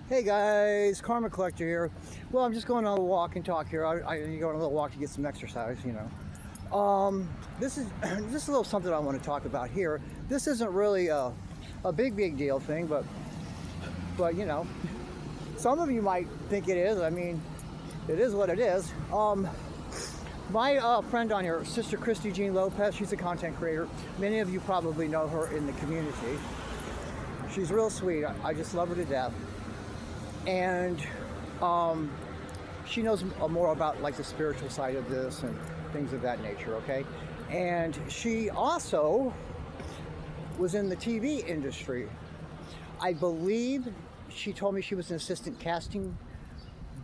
Hey guys, Karma Collector here. Well, I'm just going on a walk and talk here. I go on a little walk to get some exercise, you know. This is just a little something I want to talk about here. This isn't really a big deal thing, but you know, some of you might think it is. I mean, it is what it is. My friend on here, Sister Christy Jean Lopez, she's a content creator. Many of you probably know her in the community. She's real sweet. I just love her to death. And she knows more about like the spiritual side of this and things of that nature, okay? And she also was in the TV industry. I believe she told me she was an assistant casting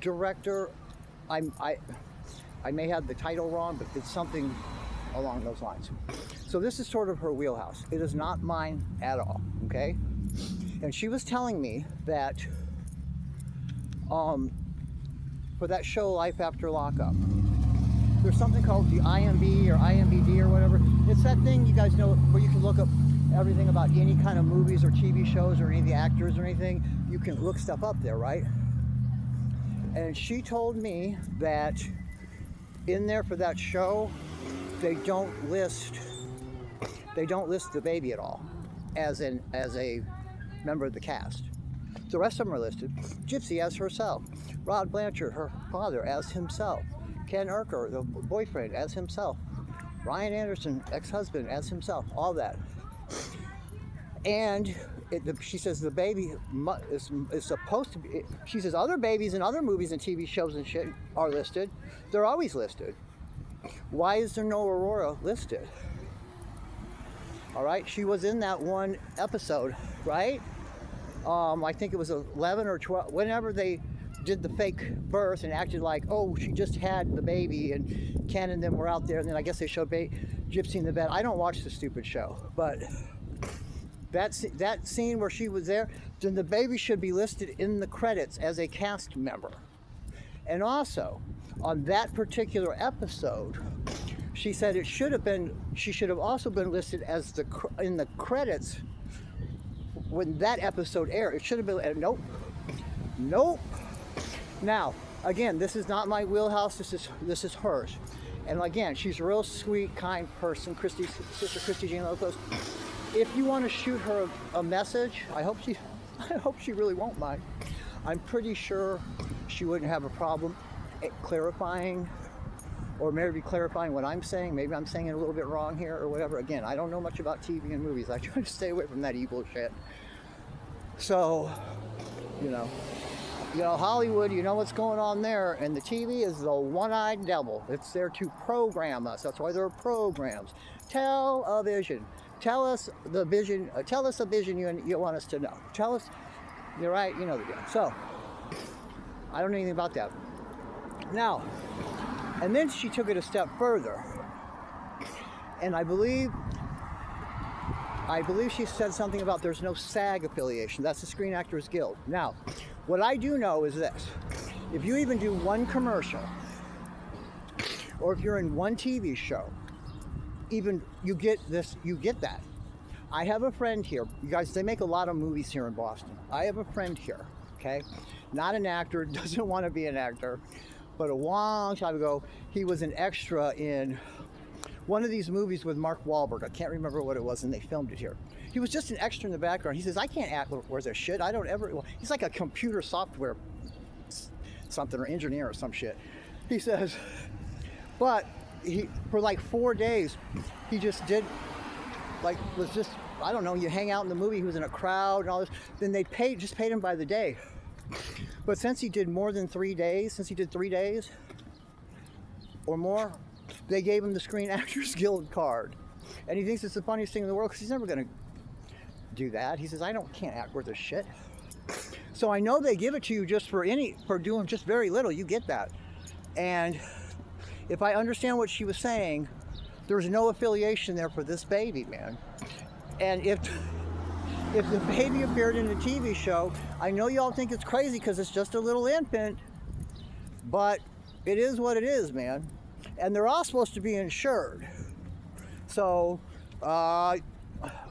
director. I may have the title wrong, but it's something along those lines. So this is sort of her wheelhouse. It is not mine at all, okay? And she was telling me that for that show Life After Lockup, there's something called the IMDb or IMDb or whatever. It's that thing you guys know where you can look up everything about any kind of movies or TV shows or any of the actors or anything. You can look stuff up there, right? And she told me that in there for that show, they don't list the baby at all as a member of the cast. The rest of them are listed. Gypsy as herself, Rod Blanchard, her father, as himself, Ken Urker, the boyfriend, as himself, Ryan Anderson, ex-husband, as himself, all that. And she says the baby is supposed to be, she says other babies in other movies and TV shows and shit are listed. They're always listed. Why is there no Aurora listed? All right, she was in that one episode, right? I think it was 11 or 12, whenever they did the fake birth and acted like, oh, she just had the baby, and Ken and them were out there, and then I guess they showed Gypsy in the bed. I don't watch the stupid show, but that scene where she was there, then the baby should be listed in the credits as a cast member. And also, on that particular episode, she said she should have also been listed as in the credits when that episode aired. It should have been, nope. Now, again, this is not my wheelhouse, this is hers. And again, she's a real sweet, kind person, Sister Christy Jean Lopez. If you want to shoot her a message, I hope she really won't mind. I'm pretty sure she wouldn't have a problem clarifying, or maybe clarifying what I'm saying. Maybe I'm saying it a little bit wrong here or whatever. Again, I don't know much about TV and movies. I try to stay away from that evil shit. So, you know, Hollywood, you know what's going on there, and the TV is the one-eyed devil. It's there to program us. That's why there are programs. Television. Tell us the vision you want us to know. Tell us, you're right, you know the deal. So, I don't know anything about that. Now, and then she took it a step further. And I believe she said something about there's no SAG affiliation. That's the Screen Actors Guild. Now, what I do know is this. If you even do one commercial, or if you're in one TV show, even you get that. I have a friend here. You guys, they make a lot of movies here in Boston. I have a friend here, okay? Not an actor, doesn't want to be an actor, but a long time ago, he was an extra in one of these movies with Mark Wahlberg. I can't remember what it was, and they filmed it here. He was just an extra in the background. He says, I can't act where's that shit. I don't ever, well, he's like a computer software something, or engineer or some shit. He says, but for like 4 days, he just did, I don't know, you hang out in the movie, he was in a crowd and all this, then they just paid him by the day. But since he did more than 3 days, since he did 3 days or more, they gave him the Screen Actors Guild card. And he thinks it's the funniest thing in the world because he's never going to do that. He says, can't act worth a shit. So I know they give it to you just for doing just very little. You get that. And if I understand what she was saying, there's no affiliation there for this baby, man. And if the baby appeared in a TV show, I know y'all think it's crazy because it's just a little infant, but it is what it is, man. And they're all supposed to be insured. So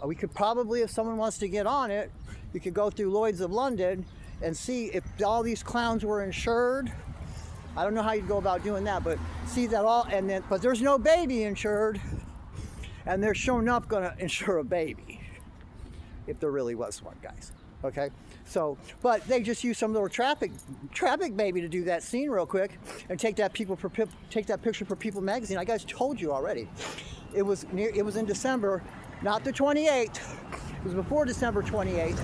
we could probably, if someone wants to get on it, you could go through Lloyd's of London and see if all these clowns were insured. I don't know how you'd go about doing that, but see that all, and then, but there's no baby insured, and they're sure enough gonna insure a baby, if there really was one, guys. Okay, so, but they just use some little traffic baby to do that scene real quick, and take that picture for People magazine. I guys told you already. It was in December, not the 28th. It was before December 28th.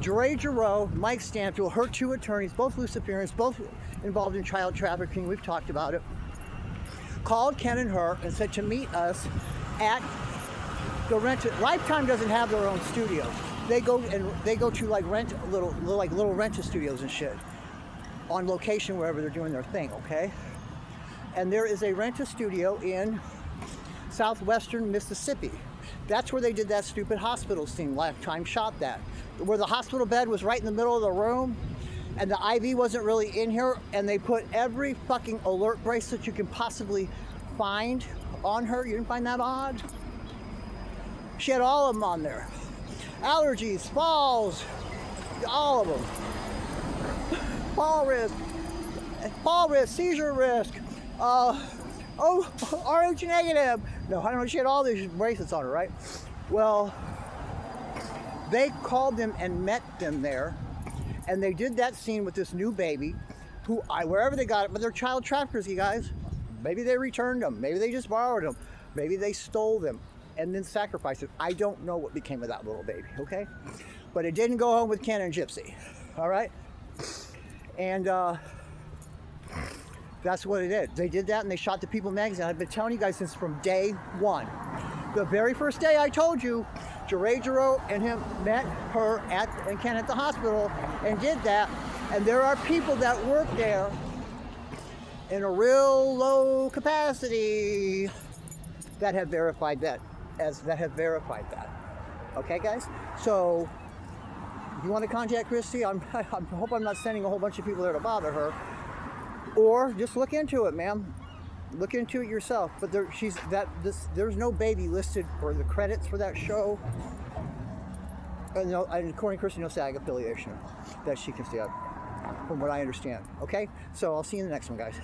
Dre Giroux, Mike Stanfield, her two attorneys, both Luciferians, both involved in child trafficking, we've talked about it, called Ken and her and said to meet us at the Lifetime doesn't have their own studios. They go to like little rental studios and shit on location wherever they're doing their thing, okay? And there is a rental studio in southwestern Mississippi. That's where they did that stupid hospital scene. Lifetime shot that, where the hospital bed was right in the middle of the room, and the IV wasn't really in here, and they put every fucking alert bracelet you can possibly find on her. You didn't find that odd? She had all of them on there. Allergies, falls, all of them. Fall risk, seizure risk, RH negative. No, I don't know, she had all these bracelets on her, right? Well, they called them and met them there, and they did that scene with this new baby, wherever they got it, but they're child traffickers, you guys. Maybe they returned them, maybe they just borrowed them, maybe they stole them and then sacrificed it. I don't know what became of that little baby, okay? But it didn't go home with Ken and Gypsy, all right? And that's what it is. They did that and they shot the People magazine. I've been telling you guys since from day one. The very first day I told you, Dre Giroux and him met her and Ken at the hospital and did that. And there are people that work there in a real low capacity that have verified that. Okay, guys? So, if you want to contact Christy, I hope I'm not sending a whole bunch of people there to bother her. Or just look into it, ma'am. Look into it yourself. But there's no baby listed for the credits for that show. And according to Christy, no SAG affiliation that she can see, from what I understand. Okay? So I'll see you in the next one, guys.